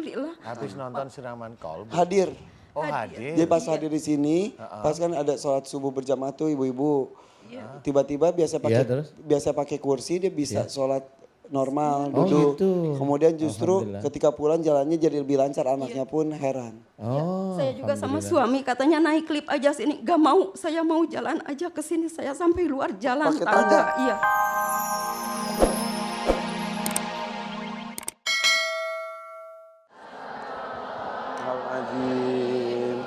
alhamdulillah. Habis nonton siraman kolbu. Hadir. Oh hadir. Jadi pas hadir di sini, pas kan ada sholat subuh berjamaah tuh ibu-ibu. Tiba-tiba biasa pakai kursi dia bisa sholat normal duduk. Gitu. Kemudian justru ketika pulang jalannya jadi lebih lancar, anaknya pun heran. Saya juga sama suami katanya naik klip aja sini, gak mau, saya mau jalan aja ke sini, saya sampai luar jalan Pakai tangga. tangga? Iya. Al-Azim,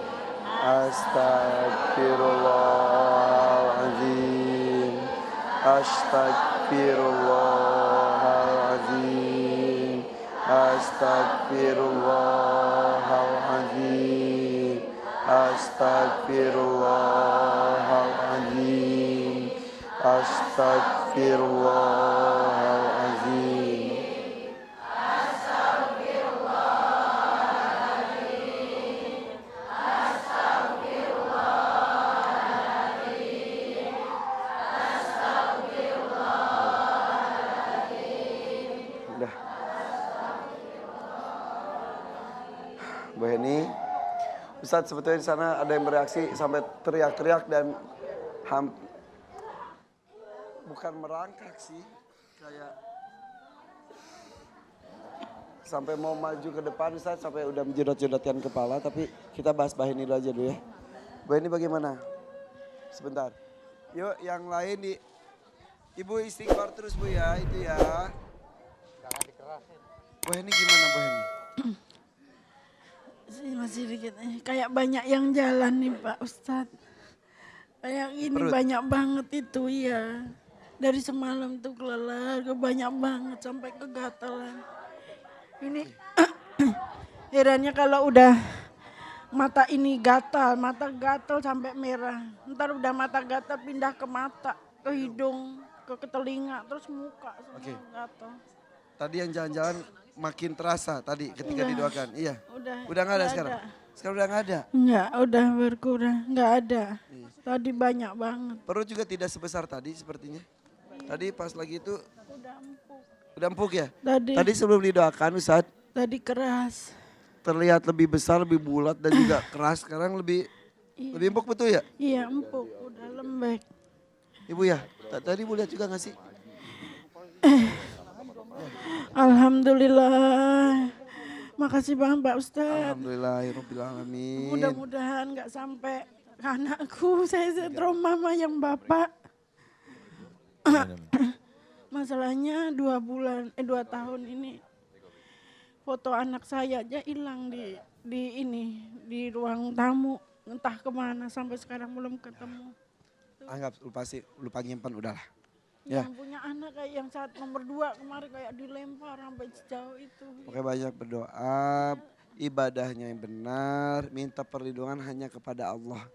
Astagfirullahaladzim, Astagfirullahaladzim, Astagfirullahaladzim, Astagfirullahaladzim, Astagfirullahaladzim. Udah. Bu Heni, Ustadz sebetulnya di sana ada yang bereaksi sampai teriak-teriak dan bukan merangkak sih, kayak sampai mau maju ke depan Ustadz sampai udah menjedot-jedotkan kepala, tapi kita bahas Bu Heni dulu aja dulu ya. Bu Heni bagaimana? Sebentar. Yuk yang lain di Ibu istighfar terus Bu ya, itu ya. Jangan dikerasin. Bu Heni gimana Bu Heni? Masih dikit kayak banyak yang jalan nih Pak Ustadz. Kayak ini banyak banget itu ya. Dari semalam tuh keleleh, banyak banget sampai kegatalan. Ini herannya kalau udah mata ini gatal, mata gatal sampai merah. Ntar udah mata gatal pindah ke mata, ke hidung, ke telinga, terus muka semua gatal. Tadi yang jalan-jalan makin terasa tadi ketika didoakan. Iya. Udah nggak ada sekarang? Sekarang udah nggak ada? Enggak, udah berkurang, nggak ada. Tadi banyak banget. Perut juga tidak sebesar tadi sepertinya. Tadi pas lagi itu Udah empuk. udah empuk ya? Tadi sebelum didoakan Ustadz tadi keras. terlihat lebih besar, lebih bulat dan juga keras. Sekarang lebih empuk betul ya? Iya empuk, udah lembek. Ibu ya, tadi Ibu lihat juga nggak sih? Alhamdulillah. Makasih banget Pak Ustadz. Alhamdulillahirrahmanirrahim. Mudah-mudahan nggak sampai ke anakku. Saya trauma sama yang bapak. Masalahnya 2 tahun ini foto anak saya aja hilang di ruang tamu. Entah kemana sampai sekarang belum ketemu. Anggap lupa nyimpan udahlah. Yang punya anak kayak yang saat nomor 2 kemarin kayak dilempar sampai sejauh itu. Oke, banyak berdoa, ibadahnya yang benar, minta perlindungan hanya kepada Allah.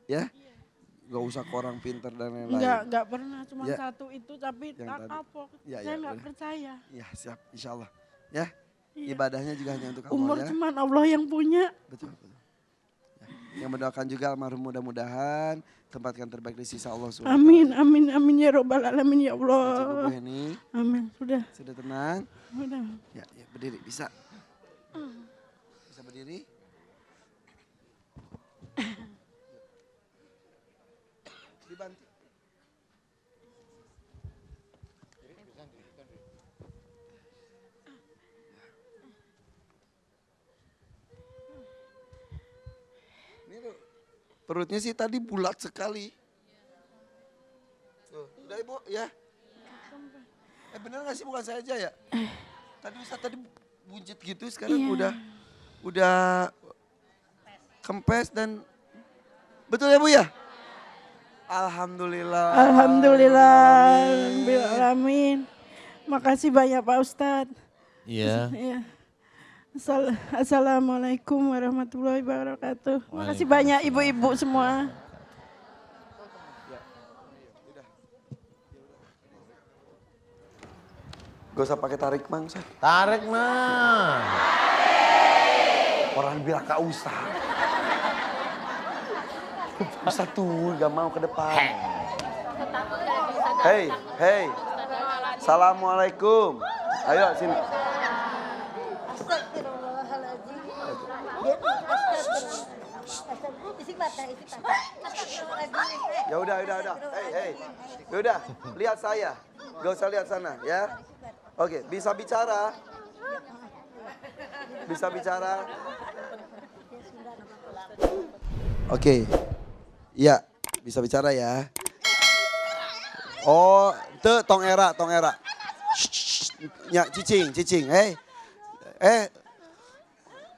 Ya? Gak usah ke orang pintar dan lain-lain. Enggak pernah, cuma satu itu tapi Yang tak tadi. kapok. Ya, Saya enggak benar. percaya. Ya siap, insya Allah. Ya, ibadahnya juga hanya untuk Allah Umur ya. cuma Allah yang punya. Betul. Ya. Yang mendoakan juga almarhum mudah-mudahan tempatkan terbaik di sisa Allah SWT. Amin, amin, amin ya robbal alamin ya Allah. Cukup ini, Amin, sudah. tenang. Sudah. Ya, berdiri bisa. Bisa berdiri. Dibantu. Ini tuh, perutnya sih tadi bulat sekali. Tuh, udah Ibu ya. Bener gak sih bukan saya aja ya? Tadi Ustaz tadi buncit gitu sekarang udah kempes dan betul ya Bu ya? Alhamdulillah. Alhamdulillah. Amin. Makasih banyak Pak Ustadz. Iya. Ya. Assalamualaikum warahmatullahi wabarakatuh. Makasih banyak ibu-ibu semua. Gak usah pakai tarik Mang. Tarik mah. Orang bilang gak usah. Bisa tuh, gak mau ke depan. Hei. Assalamualaikum. Ayo sini. Ya udah. Hei. Ya udah, lihat saya. Gak usah lihat sana ya. Oke, bisa bicara. Bisa bicara. Oke. Iya, bisa bicara ya. Oh, tong era. Ya, cicing.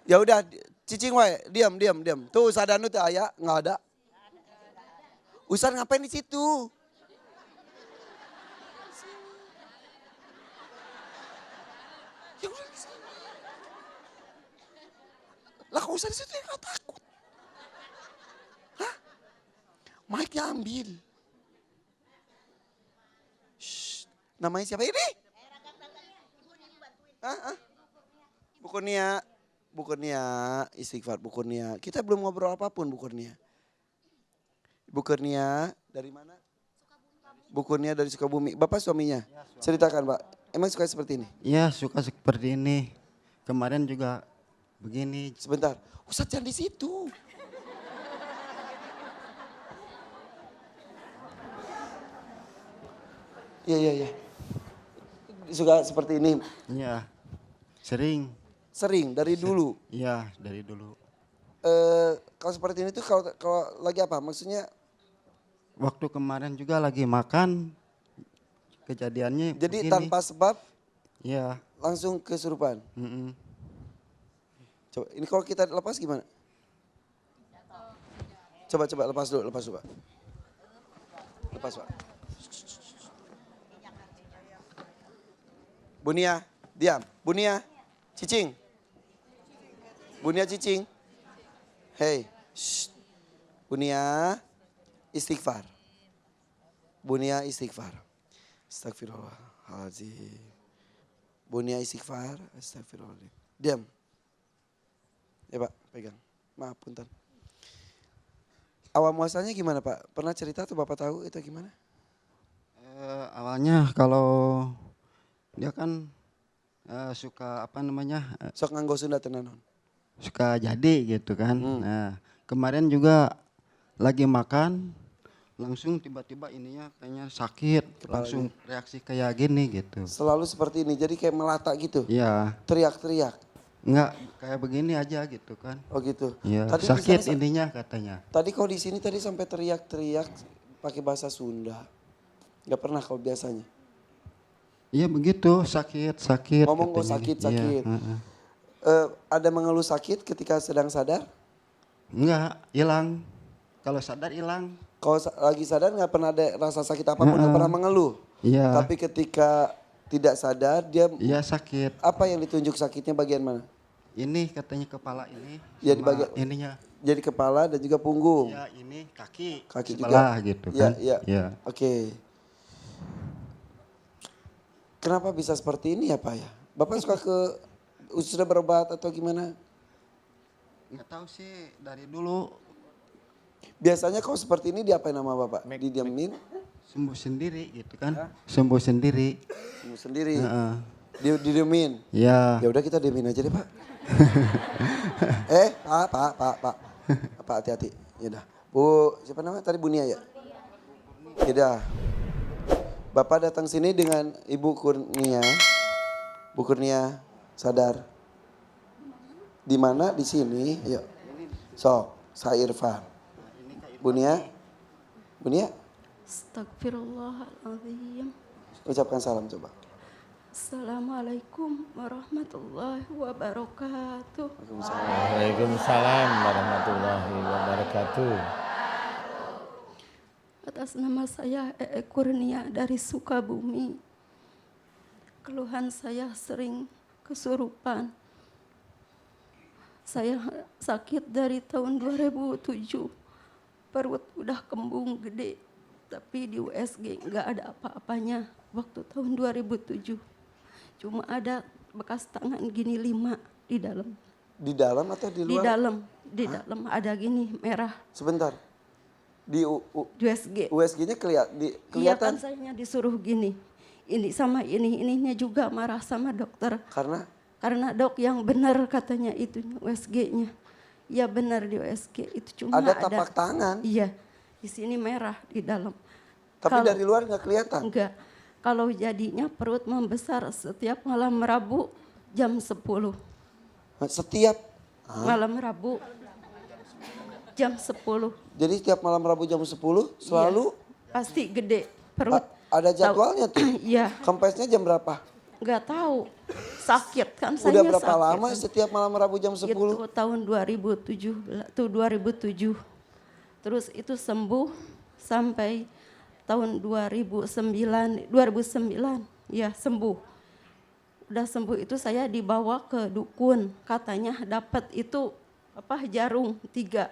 Ya udah, cicing wae, diam. Tuh sadanu teh aya, nggak ada. Ustaz ngapain di situ? Ya udah di sana. Lah kok Ustaz di situ ya nggak takut? Hah? Mic-nya ambil. Shh, namanya siapa ini? Hah? Bu Kurnia, istighfar Bu Kurnia. Kita belum ngobrol apapun Bu Kurnia. Bu Kurnia dari mana? Bu Kurnia dari Sukabumi. Bapak suaminya? Ceritakan Pak, emang suka seperti ini? Iya suka seperti ini. Kemarin juga begini. Sebentar, Ustaz jangan di situ. Iya. Suka seperti ini? Iya sering. Sering, dari dulu? Iya dari dulu. Kalau seperti ini tuh kalau lagi apa? Maksudnya? Waktu kemarin juga lagi makan. Kejadiannya Jadi begini. tanpa sebab Iya. langsung kesurupan? Coba, ini kalau kita lepas gimana? Coba lepas dulu Pak. Lepas Pak. Bunia, diam. Bunia, cicing. Bunia cicing. Hei, shh. Bunia, istighfar. Bunia istighfar. Astagfirullahaladzim. Bunia istighfar, astagfirullahaladzim. Diam. Ya Pak, pegang. Maaf punten. Awal muasalnya gimana Pak? Pernah cerita atau Bapak tahu itu gimana? Awalnya kalau dia kan suka apa namanya Sok nganggo Sunda tenanon. suka jadi gitu kan. Nah kemarin juga lagi makan langsung tiba-tiba ininya kayaknya sakit, langsung reaksi kayak gini gitu. Selalu seperti ini, jadi kayak melata gitu. Iya. Teriak-teriak. Enggak kayak begini aja gitu kan. Oh gitu. Iya. Tadi Sakit misalnya- ininya katanya. Tadi kau di sini tadi sampai teriak-teriak pakai bahasa Sunda. Gak pernah kau biasanya. Iya begitu sakit. Ngomong kok katanya. sakit. Iya, heeh. Ada mengeluh sakit ketika sedang sadar? Enggak hilang. Kalau sadar hilang. Kalau lagi sadar nggak pernah ada rasa sakit apapun, nggak pernah mengeluh. Iya. Tapi ketika tidak sadar dia Iya sakit. apa yang ditunjuk sakitnya bagian mana? Ini katanya kepala ini. Ya, di sama bagian- ininya. Jadi kepala dan juga punggung. Iya ini kaki. Kaki sebelah juga. gitu Iya, kan. iya. Iya. Oke. Kenapa bisa seperti ini ya Pak ya? Bapak suka sudah berobat atau gimana? Nggak tahu sih dari dulu Biasanya kalau seperti ini diapain sama Bapak? Didiamin? sembuh sendiri gitu kan. Sembuh sendiri. Kamu sendiri? Heeh. Didiemin? Iya. Ya udah kita diemin aja deh Pak. Pak. Pak hati-hati. Ya udah. Bu, siapa namanya tadi Bunia ya? Ya udah. Bapak datang sini dengan Ibu Kurnia. Bu Kurnia sadar. Di mana? Di sini. Yuk. Sok, saya Irfan. Bunia. Astagfirullahaladzim. Ucapkan salam coba. Assalamualaikum warahmatullahi wabarakatuh. Waalaikumsalam warahmatullahi wabarakatuh. Atas nama saya Kurnia dari Sukabumi. Keluhan saya sering kesurupan. Saya sakit dari tahun 2007. Perut udah kembung gede. Tapi di USG nggak ada apa-apanya waktu tahun 2007. Cuma ada bekas tangan gini 5 di dalam. Di dalam atau di Di luar? di dalam ada gini merah Sebentar. Di di USG. USG-nya Iya kelihatan kan saya disuruh gini. Ini sama ininya juga marah sama dokter. karena Karena dok yang benar katanya itu USG-nya. Ya benar di USG itu cuma Ada tapak tangan, Iya, di sini merah di dalam. tapi Kalau- dari luar nggak kelihatan. Enggak. Kalau jadinya perut membesar setiap malam Rabu jam 10. Setiap, Malam Rabu jam 10. jadi setiap malam Rabu jam 10 selalu Pasti gede perut. ada jadwalnya tuh. Iya, Kempesnya jam berapa? enggak tahu. Sakit kan saya. Udah berapa sakit. lama setiap malam Rabu jam 10? Itu tahun 2007. Terus itu sembuh sampai tahun 2009 ya sembuh. Udah sembuh itu saya dibawa ke dukun, katanya dapat itu jarum 3.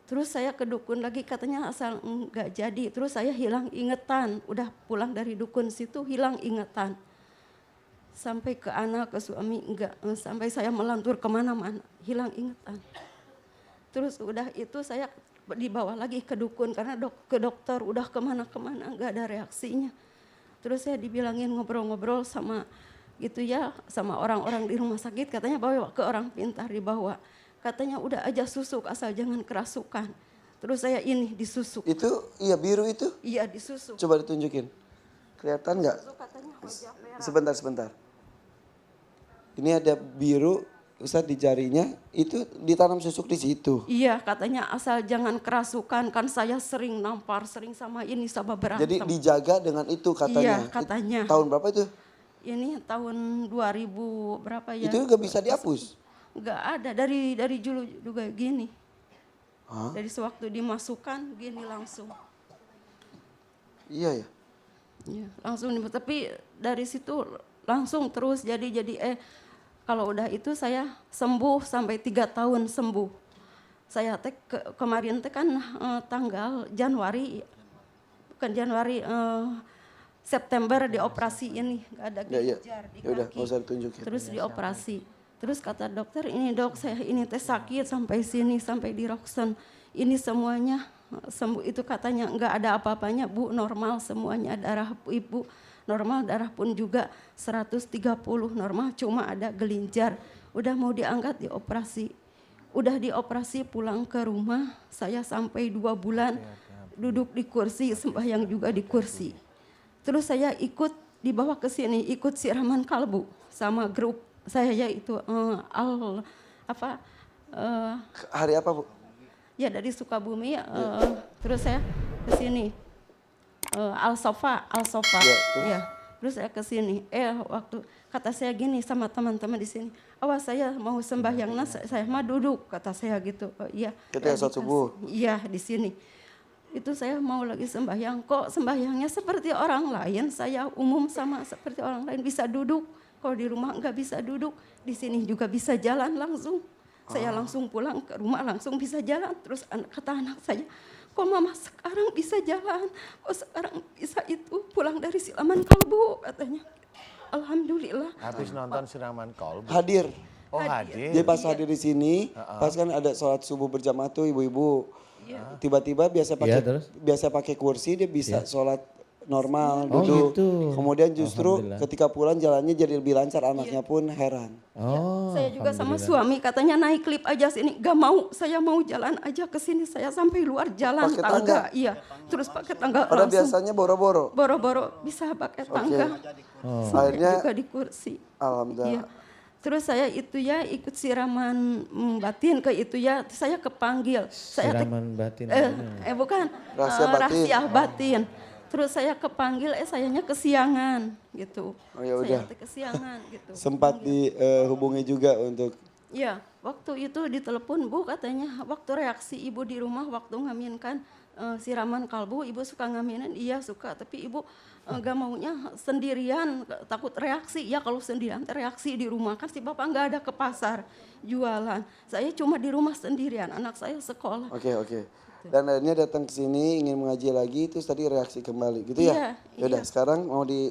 Terus saya ke dukun lagi katanya asal enggak jadi. Terus saya hilang ingatan, udah pulang dari dukun situ hilang ingatan. Sampai ke anak, ke suami enggak, sampai saya melantur kemana-mana, hilang ingatan. Terus udah itu saya dibawa lagi ke dukun karena ke dokter udah kemana-kemana enggak ada reaksinya. Terus saya dibilangin ngobrol-ngobrol sama gitu ya, sama orang-orang di rumah sakit, katanya bawa ke orang pintar dibawa. Katanya udah aja susuk asal jangan kerasukan. Terus saya ini disusuk. Itu iya biru itu. Iya disusuk. Coba ditunjukin. Kelihatan nggak? Katanya wajah merah. Sebentar. Ini ada biru, Ustaz di jarinya itu ditanam susuk di situ. Iya katanya asal jangan kerasukan, kan saya sering nampar, sering sama ini sama berantem. Jadi dijaga dengan itu katanya. Iya katanya. Tahun berapa itu? Ini tahun 2000 berapa ya? Itu nggak bisa dihapus. Nggak ada, dari dulu juga gini. Hah? Dari sewaktu dimasukkan gini langsung. Iya ya. Iya, langsung tapi dari situ langsung terus jadi kalau udah itu saya sembuh sampai 3 tahun sembuh. Saya kemarin kan tanggal Januari, bukan Januari, September dioperasi ini, nggak ada Iya. ginjar di Ya udah, kaki. nggak usah ditunjukin. Terus dioperasi. Terus kata dokter, ini dok saya ini sakit sampai sini, sampai di Roxen. Ini semuanya sembuh, itu katanya nggak ada apa-apanya Bu, normal semuanya, darah ibu normal, darah pun juga 130 normal, cuma ada gelinjar. Udah mau diangkat dioperasi. Udah dioperasi pulang ke rumah, saya sampai 2 bulan duduk di kursi, sembahyang juga di kursi. Terus saya ikut dibawa ke sini, ikut siraman kalbu sama grup saya yaitu Hari apa Bu? ya dari Sukabumi, terus saya ke sini Al-Sofa, ya. Terus saya ke sini, waktu kata saya gini sama teman-teman di sini, awas saya mau sembahyang, saya mah duduk, kata saya gitu. Iya. Ketika sholat subuh? Iya di sini. Itu saya mau lagi sembahyang, kok sembahyangnya seperti orang lain, saya umum sama seperti orang lain bisa duduk. Kalau di rumah enggak bisa duduk, di sini juga bisa jalan langsung. Saya langsung pulang ke rumah langsung bisa jalan. Terus kata anak saya, kok mama sekarang bisa jalan, kok sekarang bisa itu, pulang dari siraman kalbu katanya. Alhamdulillah. Habis nonton siraman kolbu. Hadir. Oh hadir. Dia pas hadir di sini, pas kan ada sholat subuh berjamaah tuh ibu-ibu. Tiba-tiba Iya, terus? biasa pakai kursi, dia bisa sholat normal, Oh, duduk. gitu. Kemudian justru Alhamdulillah. ketika pulang jalannya jadi lebih lancar, anaknya pun heran. Oh. Saya juga sama suami katanya naik klip aja sini, gak mau, saya mau jalan aja ke sini, saya sampai luar jalan Pakai tangga, tangga? iya, terus pakai tangga Padahal langsung. biasanya boro-boro. Boro-boro bisa pakai tangga, Akhirnya juga di kursi. alhamdulillah. Iya. Terus saya itu ya ikut siraman batin ke itu ya, saya kepanggil. Siraman batin. Bukan, Rahasia batin. rahasia batin. Terus saya kepanggil, sayanya kesiangan gitu. Oh, ya udah. Saya kesiangan gitu. Sempat dihubungi juga untuk Iya, waktu itu ditelepon Bu katanya, waktu reaksi ibu di rumah waktu ngaminkan siraman kalbu, ibu suka ngaminin, iya suka, tapi ibu gak maunya sendirian, takut reaksi. Ya kalau sendirian reaksi di rumah, kan si bapak gak ada ke pasar jualan. Saya cuma di rumah sendirian, anak saya sekolah. Oke. Dan akhirnya datang ke sini ingin mengaji lagi, terus tadi reaksi kembali gitu ya? Iya, Yaudah, iya. sekarang mau di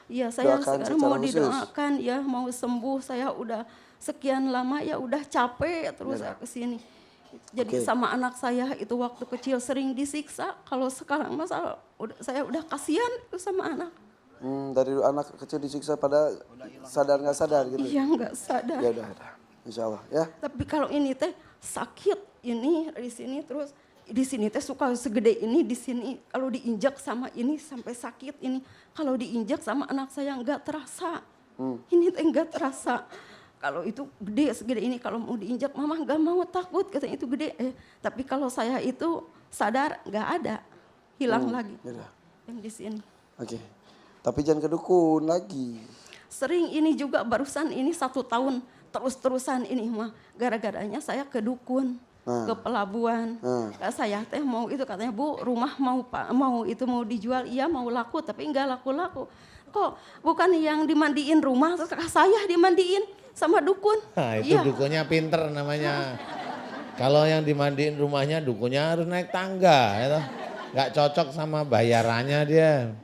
Iya, saya Doakan sekarang secara mau khusus. didoakan ya, mau sembuh. Saya udah sekian lama ya udah capek terus saya ke sini. Jadi Oke. sama anak saya itu waktu kecil sering disiksa. Kalau sekarang saya udah kasihan itu sama anak. dari anak kecil disiksa pada sadar nggak sadar gitu? Iya nggak sadar. Ya udah. Insya Allah ya. Tapi kalau ini teh sakit ini di sini terus di sini teh suka segede ini di sini kalau diinjak sama ini sampai sakit ini. Kalau diinjak sama anak saya nggak terasa. Ini teh nggak terasa. Kalau itu gede segede ini kalau mau diinjak mama nggak mau takut katanya itu gede. Tapi kalau saya itu sadar nggak ada hilang lagi Yaudah. yang di sini. Oke. Tapi jangan ke dukun lagi. Sering ini juga barusan ini 1 tahun terus-terusan ini mah gara-garanya saya ke dukun. Ke pelabuhan. Saya teh mau itu katanya Bu rumah mau itu mau dijual iya mau laku tapi enggak laku-laku. Kok bukan yang dimandiin rumah terus saya dimandiin sama dukun. Nah, itu Iya. dukunnya pinter namanya. Kalau yang dimandiin rumahnya dukunnya harus naik tangga. Ya toh. Nggak cocok sama bayarannya dia.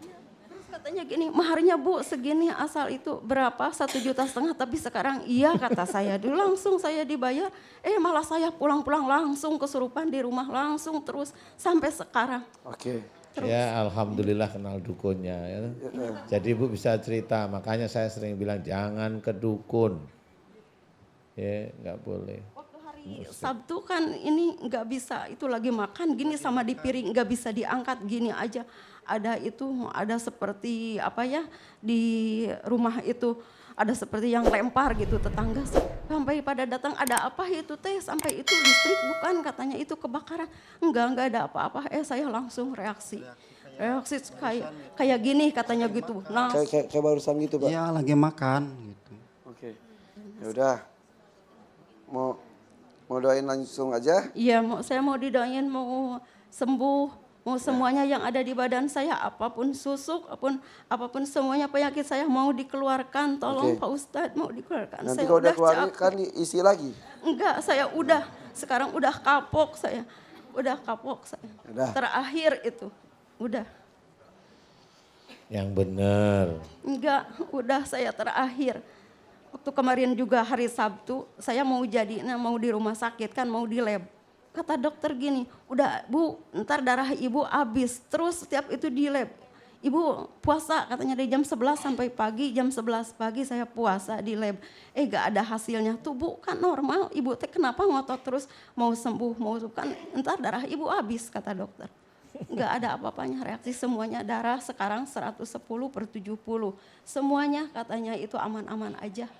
Terus katanya gini maharnya Bu segini asal itu berapa 1,5 juta tapi sekarang iya kata saya dulu langsung saya dibayar. Malah saya pulang-pulang langsung kesurupan di rumah langsung terus sampai sekarang. Oke. Ya alhamdulillah kenal dukunnya. Ya. Jadi Ibu bisa cerita, makanya saya sering bilang jangan ke dukun. Ya nggak boleh. Waktu hari Sabtu kan ini nggak bisa itu lagi makan gini sama di piring nggak bisa diangkat gini aja. Ada seperti apa ya di rumah itu ada seperti yang lempar gitu tetangga sampai pada datang ada apa itu teh sampai itu listrik bukan katanya itu kebakaran enggak ada apa-apa saya langsung reaksi kayak gini katanya gitu nah Kayak barusan gitu Pak. Iya lagi makan gitu. Oke. Ya udah. Mau doain langsung aja. iya saya mau didoain mau sembuh mau semuanya yang ada di badan saya apapun susuk apapun semuanya penyakit saya mau dikeluarkan tolong Oke. Pak Ustadz mau dikeluarkan Nanti saya kalau udah keluar capek. kan isi lagi. Enggak, saya udah sekarang udah kapok saya. Udah. Terakhir itu. Udah. Yang benar. Enggak, udah saya terakhir. Waktu kemarin juga hari Sabtu, saya mau mau di rumah sakit kan, mau di lab. Kata dokter gini, udah Bu, ntar darah Ibu habis. Terus setiap itu di lab. Ibu puasa katanya dari jam 11 sampai pagi, jam 11 pagi saya puasa di lab. Gak ada hasilnya. Tuh Bu kan normal, Ibu teh kenapa ngotot terus mau sembuh, mau kan ntar darah Ibu habis kata dokter. Gak ada apa-apanya reaksi semuanya darah sekarang 110/70. Semuanya katanya itu aman-aman aja.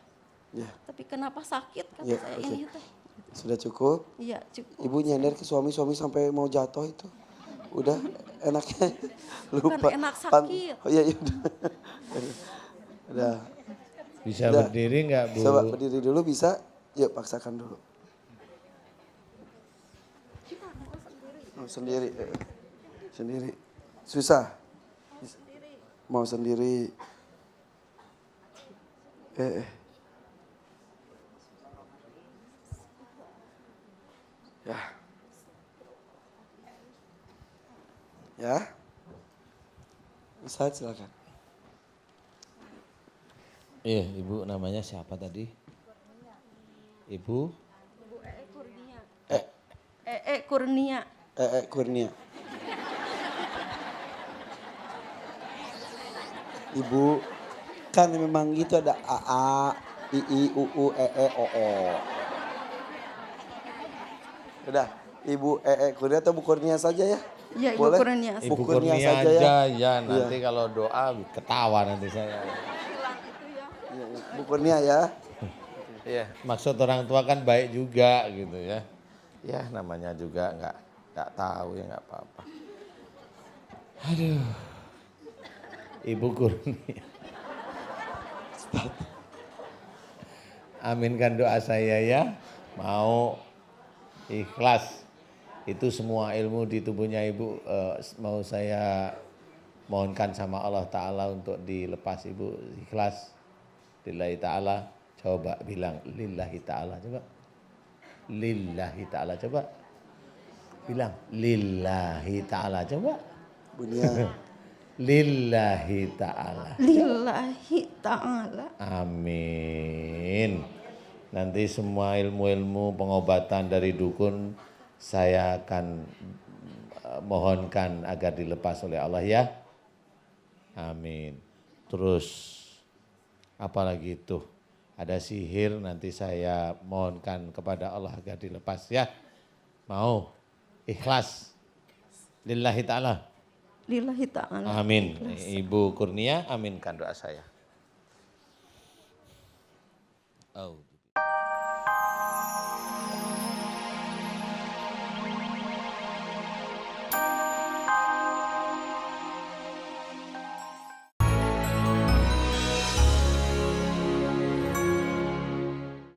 Ya. Tapi kenapa sakit kata Ya, saya oke. ini teh. Sudah cukup. Iya cukup. Ibu nyender ke suami sampai mau jatuh itu. Udah enaknya lupa. Bukan enak, sakit. Oh iya. Udah. Bisa Udah. berdiri nggak Bu? Coba berdiri dulu bisa. Yuk paksakan dulu. Sendiri. Sendiri. Susah. Mau sendiri. Ya. Ya. Ustaz silakan. Iya, Ibu namanya siapa tadi? Ibu? Kurnia. Kurnia. Ibu kan memang gitu ada AA, II, UU, OO. Udah, Ibu Kurnia atau Bu Kurnia saja ya? Iya Ibu Boleh? Kurnia. Ibu Bu Kurnia Kurnia saja aja ya. ya. Nanti kalau doa ketawa nanti saya. Iya, Bu Kurnia ya. Iya. Maksud orang tua kan baik juga gitu ya. Ya namanya juga nggak tahu ya nggak apa-apa. Aduh. Ibu Kurnia. Aminkan doa saya ya. Mau ikhlas. Itu semua ilmu di tubuhnya Ibu mau saya mohonkan sama Allah Ta'ala untuk dilepas Ibu ikhlas. Lillahi Ta'ala. Coba bilang lillahi ta'ala coba. Lillahi ta'ala coba. Bilang lillahi ta'ala coba. Bunia. Lillahi ta'ala. Lillahi ta'ala. Amin. Nanti semua ilmu-ilmu pengobatan dari dukun saya akan mohonkan agar dilepas oleh Allah ya. Amin. Terus apalagi itu? ada sihir, nanti saya mohonkan kepada Allah agar dilepas ya. Mau? Ikhlas? Lillahi ta'ala? Lillahi ta'ala. Amin. Ibu Kurnia, aminkan doa saya. Oh.